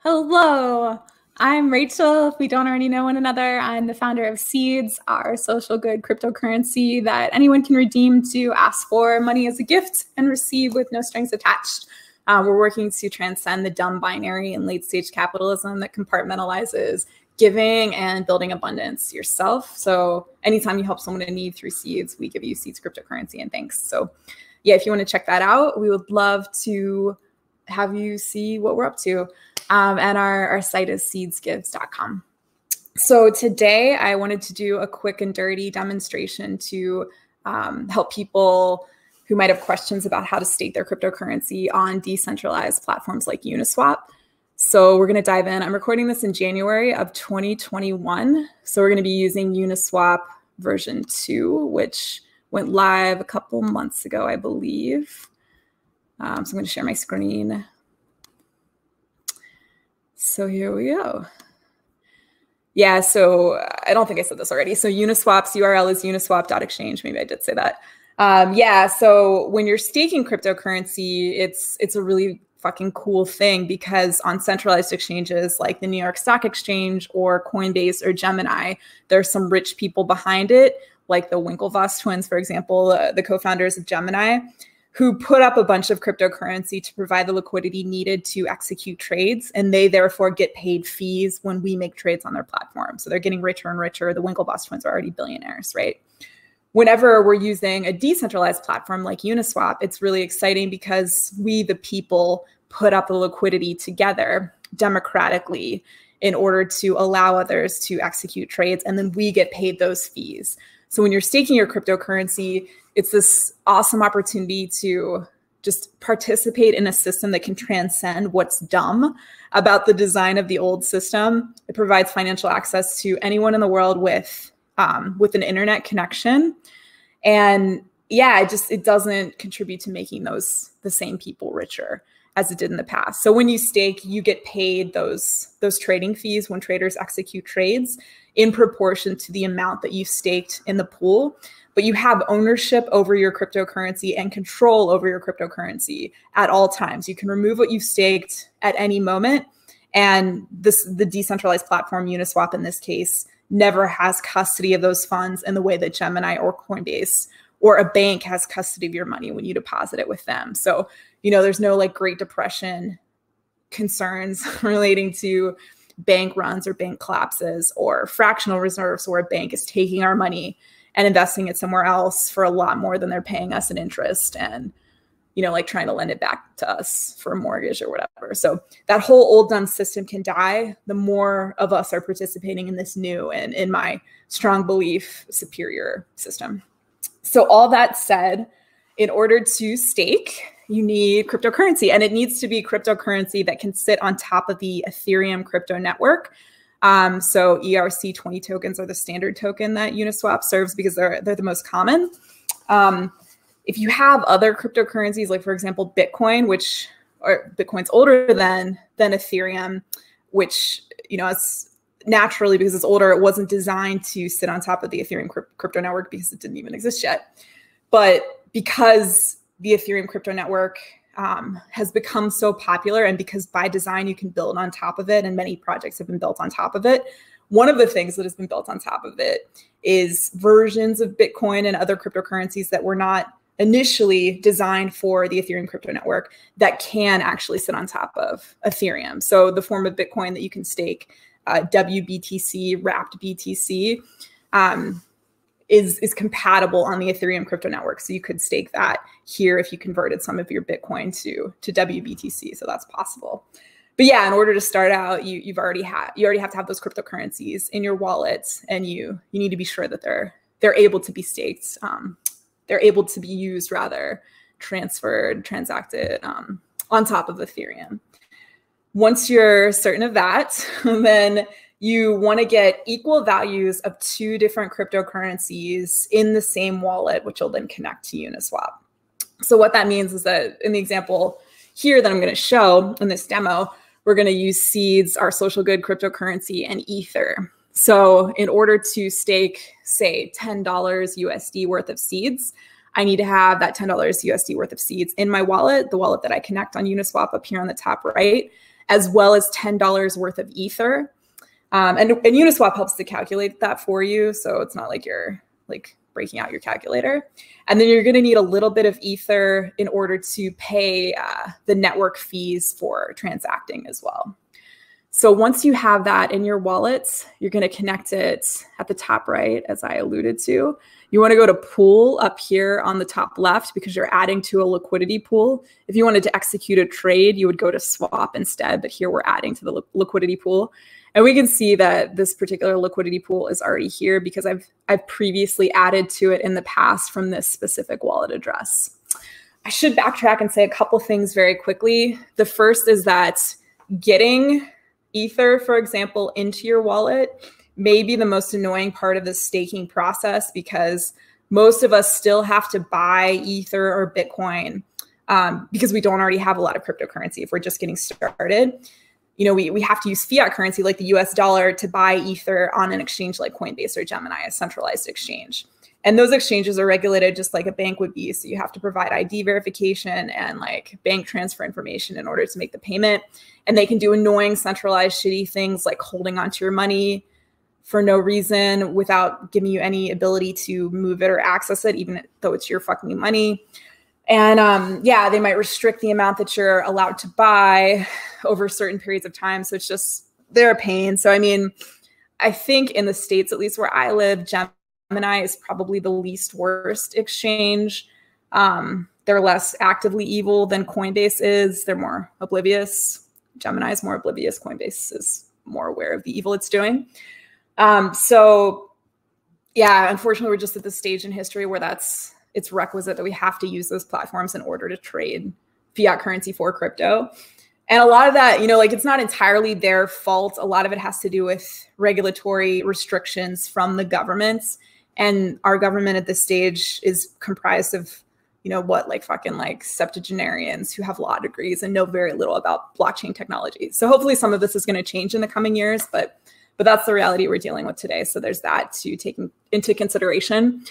Hello, I'm Rachel. If we don't already know one another, I'm the founder of Seeds, our social good cryptocurrency that anyone can redeem to ask for money as a gift and receive with no strings attached. We're working to transcend the dumb binary and late stage capitalism that compartmentalizes giving and building abundance yourself. So anytime you help someone in need through Seeds, we give you Seeds cryptocurrency and thanks. So yeah, if you want to check that out, we would love to have you see what we're up to. And our site is seedsgives.com. So today I wanted to do a quick and dirty demonstration to help people who might have questions about how to stake their cryptocurrency on decentralized platforms like Uniswap. So we're going to dive in. I'm recording this in January of 2021. So we're going to be using Uniswap version 2, which went live a couple months ago, I believe. So I'm going to share my screen. So here we go. Yeah, so I don't think I said this already. So Uniswap's URL is uniswap.exchange. Maybe I did say that. Yeah, so when you're staking cryptocurrency, it's a really fucking cool thing because on centralized exchanges like the New York Stock Exchange or Coinbase or Gemini, there's some rich people behind it, like the Winklevoss twins, for example, the co-founders of Gemini, who put up a bunch of cryptocurrency to provide the liquidity needed to execute trades. And they therefore get paid fees when we make trades on their platform. So they're getting richer and richer. The Winklevoss twins are already billionaires, right? Whenever we're using a decentralized platform like Uniswap, it's really exciting because we, the people, put up the liquidity together democratically in order to allow others to execute trades. And then we get paid those fees. So when you're staking your cryptocurrency, it's this awesome opportunity to just participate in a system that can transcend what's dumb about the design of the old system. It provides financial access to anyone in the world with an internet connection. And yeah, it doesn't contribute to making the same people richer as it did in the past. So when you stake, you get paid those trading fees when traders execute trades in proportion to the amount that you staked in the pool. But you have ownership over your cryptocurrency and control over your cryptocurrency at all times. You can remove what you've staked at any moment. And the decentralized platform, Uniswap in this case, never has custody of those funds in the way that Gemini or Coinbase or a bank has custody of your money when you deposit it with them. So, there's no like Great Depression concerns relating to bank runs or bank collapses or fractional reserves where a bank is taking our money and investing it somewhere else for a lot more than they're paying us in interest and, like trying to lend it back to us for a mortgage or whatever. So that whole old dumb system can die the more of us are participating in this new and, in my strong belief, superior system. So all that said, in order to stake, you need cryptocurrency, and it needs to be cryptocurrency that can sit on top of the Ethereum crypto network. So ERC20 tokens are the standard token that Uniswap serves because they're the most common. If you have other cryptocurrencies, like for example, Bitcoin, Bitcoin's older than Ethereum, which, it's naturally because it's older, it wasn't designed to sit on top of the Ethereum crypto network because it didn't even exist yet. But because the Ethereum crypto network has become so popular, and because by design you can build on top of it, and many projects have been built on top of it. One of the things that has been built on top of it is versions of Bitcoin and other cryptocurrencies that were not initially designed for the Ethereum crypto network that can actually sit on top of Ethereum. So the form of Bitcoin that you can stake, WBTC, wrapped BTC, is compatible on the Ethereum crypto network. So you could stake that here if you converted some of your Bitcoin to WBTC. So that's possible. But yeah, in order to start out, you already have to have those cryptocurrencies in your wallets, and you need to be sure that they're able to be staked. They're able to be used, rather, transferred, transacted on top of Ethereum. Once you're certain of that, then you want to get equal values of 2 different cryptocurrencies in the same wallet, which will then connect to Uniswap. So what that means is that in the example here that I'm going to show in this demo, we're going to use Seeds, our social good cryptocurrency, and Ether. So in order to stake, say, $10 USD worth of Seeds, I need to have that $10 USD worth of Seeds in my wallet, the wallet that I connect on Uniswap up here on the top right. as well as $10 worth of Ether. And Uniswap helps to calculate that for you. So it's not like you're like breaking out your calculator. And then you're going to need a little bit of Ether in order to pay the network fees for transacting as well. So once you have that in your wallets, you're going to connect it at the top right, as I alluded to. You want to go to pool up here on the top left because you're adding to a liquidity pool. If you wanted to execute a trade, you would go to swap instead, but here we're adding to the liquidity pool. And we can see that this particular liquidity pool is already here because I've previously added to it in the past from this specific wallet address. I should backtrack and say a couple things very quickly. The first is that getting Ether, for example, into your wallet may be the most annoying part of the staking process because most of us still have to buy Ether or Bitcoin because we don't already have a lot of cryptocurrency if we're just getting started. You know, we have to use fiat currency like the US dollar to buy Ether on an exchange like Coinbase or Gemini, a centralized exchange. And those exchanges are regulated just like a bank would be. So you have to provide ID verification and like bank transfer information in order to make the payment. And they can do annoying centralized shitty things like holding onto your money for no reason without giving you any ability to move it or access it, even though it's your fucking money. And yeah, they might restrict the amount that you're allowed to buy over certain periods of time. So it's just, they're a pain. So, I mean, I think in the States, at least where I live, Gemini is probably the least worst exchange. They're less actively evil than Coinbase is. They're more oblivious. Gemini is more oblivious. Coinbase is more aware of the evil it's doing. So yeah, unfortunately, we're just at the stage in history where it's requisite that we have to use those platforms in order to trade fiat currency for crypto. And a lot of that, you know, like it's not entirely their fault. A lot of it has to do with regulatory restrictions from the governments. And our government at this stage is comprised of, you know, what, like fucking like septuagenarians who have law degrees and know very little about blockchain technology. So hopefully some of this is going to change in the coming years, but that's the reality we're dealing with today. So there's that to take into consideration.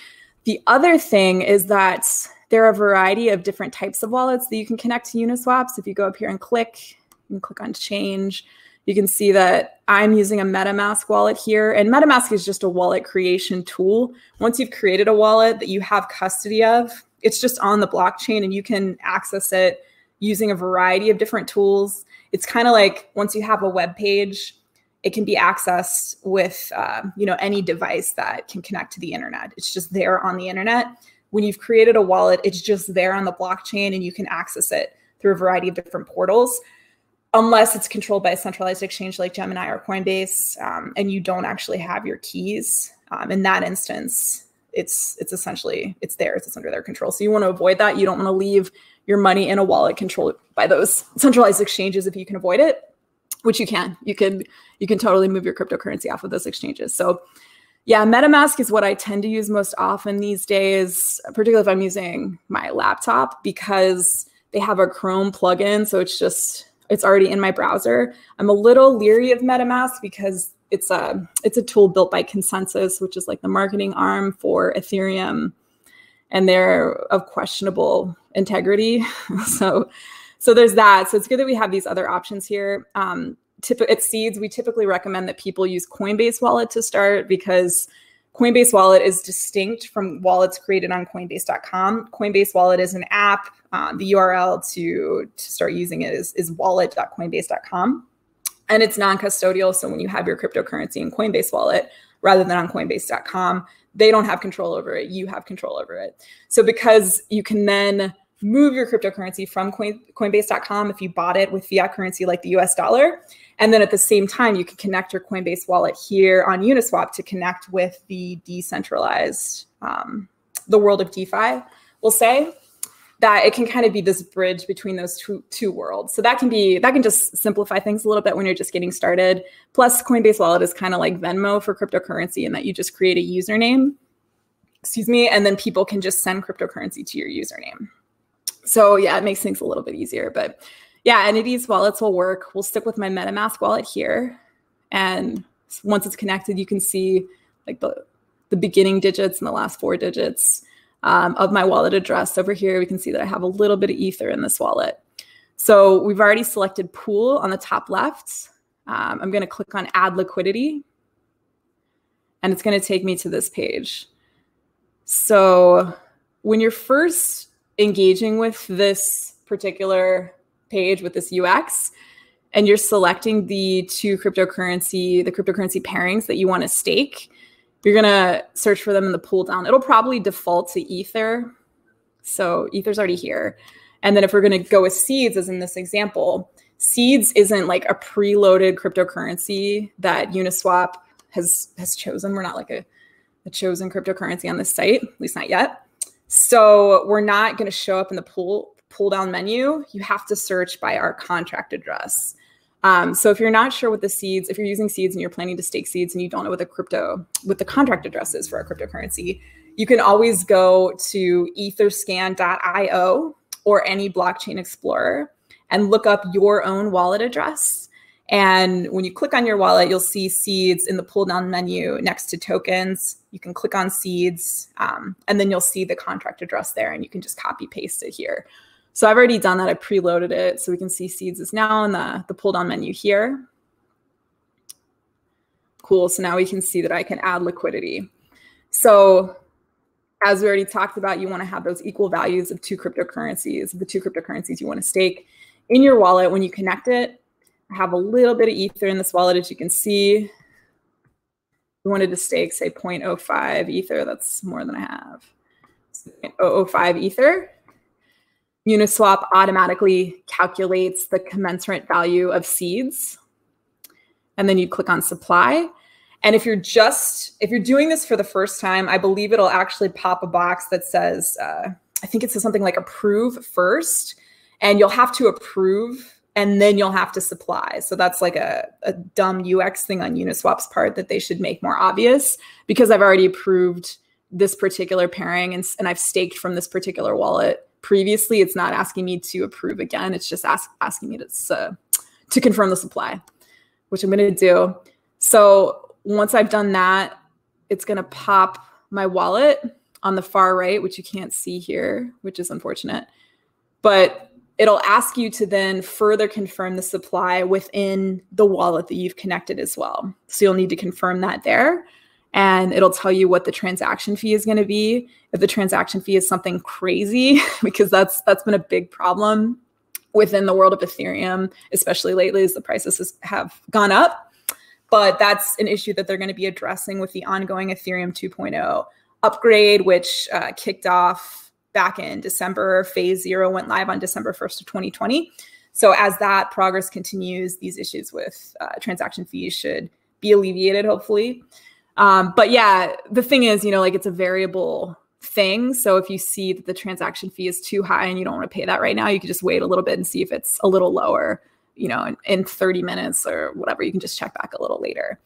The other thing is that there are a variety of different types of wallets that you can connect to Uniswap. So if you go up here and click, you can click on change. You can see that I'm using a MetaMask wallet here. And MetaMask is just a wallet creation tool. Once you've created a wallet that you have custody of, it's just on the blockchain and you can access it using a variety of different tools. It's kind of like once you have a web page, it can be accessed with you know, any device that can connect to the internet. It's just there on the internet. When you've created a wallet, it's just there on the blockchain and you can access it through a variety of different portals, unless it's controlled by a centralized exchange like Gemini or Coinbase, and you don't actually have your keys. In that instance, it's essentially, it's theirs, it's under their control. So you want to avoid that. You don't want to leave your money in a wallet controlled by those centralized exchanges if you can avoid it, which you can. You can totally move your cryptocurrency off of those exchanges. So yeah, MetaMask is what I tend to use most often these days, particularly if I'm using my laptop, because they have a Chrome plugin. So it's already in my browser. I'm a little leery of MetaMask because it's a tool built by Consensus, which is like the marketing arm for Ethereum, and they're of questionable integrity. So there's that. So it's good that we have these other options here. At Seeds, we typically recommend that people use Coinbase Wallet to start because Coinbase Wallet is distinct from wallets created on Coinbase.com. Coinbase Wallet is an app. The URL to start using it is wallet.coinbase.com. And it's non-custodial. So when you have your cryptocurrency in Coinbase Wallet, rather than on Coinbase.com, they don't have control over it. You have control over it. So because you can then move your cryptocurrency from Coinbase.com if you bought it with fiat currency like the US dollar. And then at the same time, you can connect your Coinbase wallet here on Uniswap to connect with the decentralized, the world of DeFi, we'll say. That it can kind of be this bridge between those two worlds. So that can just simplify things a little bit when you're just getting started. Plus Coinbase Wallet is kind of like Venmo for cryptocurrency in that you just create a username, and then people can just send cryptocurrency to your username. So yeah, it makes things a little bit easier, but yeah, any of these wallets will work. We'll stick with my MetaMask wallet here. And once it's connected, you can see like the beginning digits and the last 4 digits of my wallet address. Over here, we can see that I have a little bit of Ether in this wallet. So we've already selected pool on the top left. I'm going to click on add liquidity, and it's going to take me to this page. So when you're first engaging with this particular page with this UX, and you're selecting the cryptocurrency pairings that you want to stake, you're going to search for them in the pull down. It'll probably default to Ether. So Ether's already here. And then if we're going to go with seeds, as in this example, seeds isn't like a preloaded cryptocurrency that Uniswap has chosen. We're not like a chosen cryptocurrency on this site, at least not yet. So we're not going to show up in the pull down menu. You have to search by our contract address. So if you're not sure what the seeds, if you're using seeds and you're planning to stake seeds and you don't know what the contract address is for our cryptocurrency, you can always go to etherscan.io or any blockchain explorer and look up your own wallet address. And when you click on your wallet, you'll see seeds in the pull down menu next to tokens. You can click on seeds, and then you'll see the contract address there, and you can just copy paste it here. So I've already done that. I preloaded it. So we can see seeds is now in the pull down menu here. Cool. So now we can see that I can add liquidity. So as we already talked about, you want to have those equal values of the two cryptocurrencies you want to stake in your wallet. When you connect it, I have a little bit of Ether in this wallet, as you can see. We wanted to stake, say, 0.05 Ether. That's more than I have. 0.005 Ether. Uniswap automatically calculates the commensurate value of seeds. And then you click on supply. And if you're doing this for the first time, I believe it'll actually pop a box that says, I think it says something like approve first, and you'll have to approve and then you'll have to supply. So that's like a dumb UX thing on Uniswap's part that they should make more obvious, because I've already approved this particular pairing and I've staked from this particular wallet previously. It's not asking me to approve again. It's just asking me to confirm the supply, which I'm going to do. So once I've done that, it's going to pop my wallet on the far right, which you can't see here, which is unfortunate. But it'll ask you to then further confirm the supply within the wallet that you've connected as well. So you'll need to confirm that there. And it'll tell you what the transaction fee is going to be. If the transaction fee is something crazy, because that's been a big problem within the world of Ethereum, especially lately as the prices have gone up. But that's an issue that they're going to be addressing with the ongoing Ethereum 2.0 upgrade, which kicked off back in December. Phase 0 went live on December 1st of 2020. So as that progress continues, these issues with transaction fees should be alleviated, hopefully. But yeah, the thing is, like it's a variable thing. So if you see that the transaction fee is too high and you don't want to pay that right now, you can just wait a little bit and see if it's a little lower, in 30 minutes or whatever. You can just check back a little later.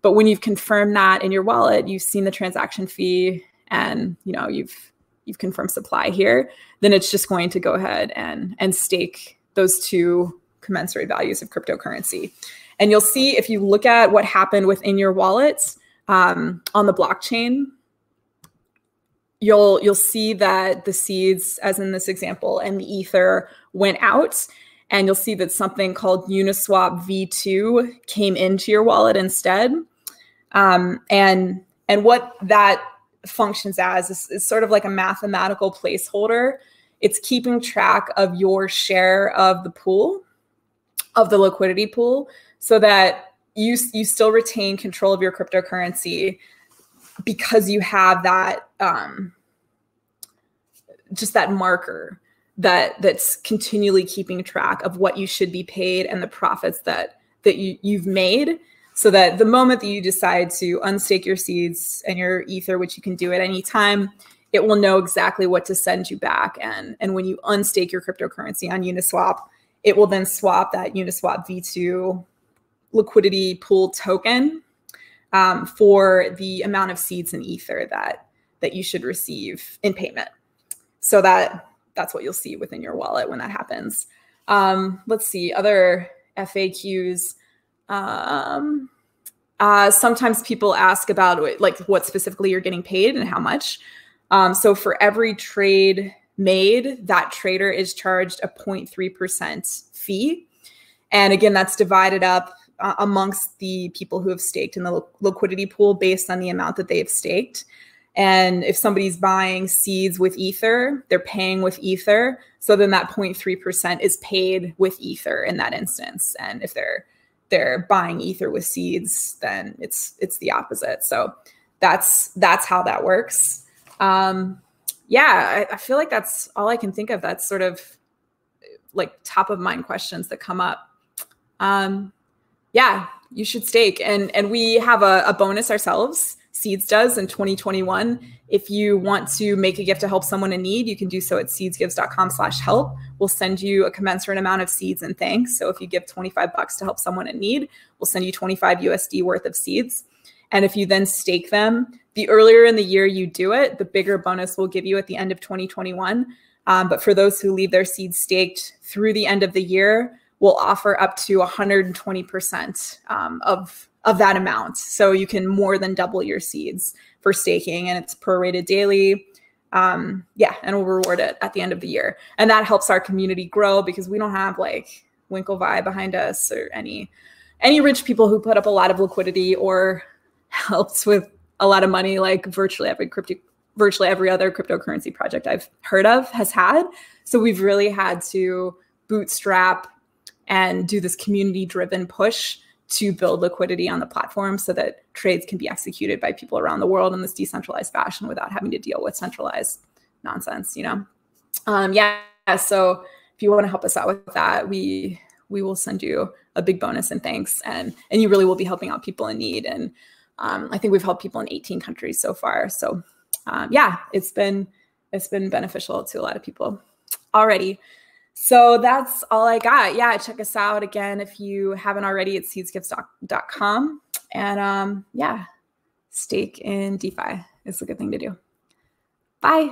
But when you've confirmed that in your wallet, you've seen the transaction fee and, you've confirmed supply here, then it's just going to go ahead and stake those two commensurate values of cryptocurrency. And you'll see, if you look at what happened within your wallets on the blockchain, you'll see that the seeds, as in this example, and the Ether went out. And you'll see that something called Uniswap v2 came into your wallet instead. And what that functions as is sort of like a mathematical placeholder. It's keeping track of your share of the pool, of the liquidity pool, so that you still retain control of your cryptocurrency, because you have that just that marker that's continually keeping track of what you should be paid and the profits that you've made. So that the moment that you decide to unstake your seeds and your Ether, which you can do at any time, it will know exactly what to send you back. And when you unstake your cryptocurrency on Uniswap, it will then swap that Uniswap v2 liquidity pool token for the amount of seeds and Ether that you should receive in payment. So that's what you'll see within your wallet when that happens. Let's see, other FAQs. Sometimes people ask about like what specifically you're getting paid and how much. So for every trade made, that trader is charged a 0.3% fee. And again, that's divided up amongst the people who have staked in the liquidity pool based on the amount that they have staked. And if somebody's buying seeds with Ether, they're paying with Ether. So then that 0.3% is paid with Ether in that instance. And if they're buying Ether with seeds, then it's the opposite. So that's how that works. Yeah, I feel like that's all I can think of. That's sort of like top of mind questions that come up. Yeah, you should stake. And we have a bonus ourselves. Seeds does in 2021. If you want to make a gift to help someone in need, you can do so at seedsgives.com/help. We'll send you a commensurate amount of seeds and thanks. So if you give $25 to help someone in need, we'll send you 25 USD worth of seeds. And if you then stake them, the earlier in the year you do it, the bigger bonus we'll give you at the end of 2021. But for those who leave their seeds staked through the end of the year, we'll offer up to 120% of that amount. So you can more than double your seeds for staking, and it's prorated daily. Yeah, and we'll reward it at the end of the year. And that helps our community grow because we don't have like Winklevi behind us or any rich people who put up a lot of liquidity or helps with a lot of money like virtually every other cryptocurrency project I've heard of has had. So we've really had to bootstrap and do this community-driven push to build liquidity on the platform so that trades can be executed by people around the world in this decentralized fashion without having to deal with centralized nonsense, you know? Yeah, so if you want to help us out with that, we will send you a big bonus and thanks. And you really will be helping out people in need. And I think we've helped people in 18 countries so far. So yeah, it's been beneficial to a lot of people already. So that's all I got. Yeah, check us out again if you haven't already at seedsgives.com. And yeah, stake in DeFi is a good thing to do. Bye.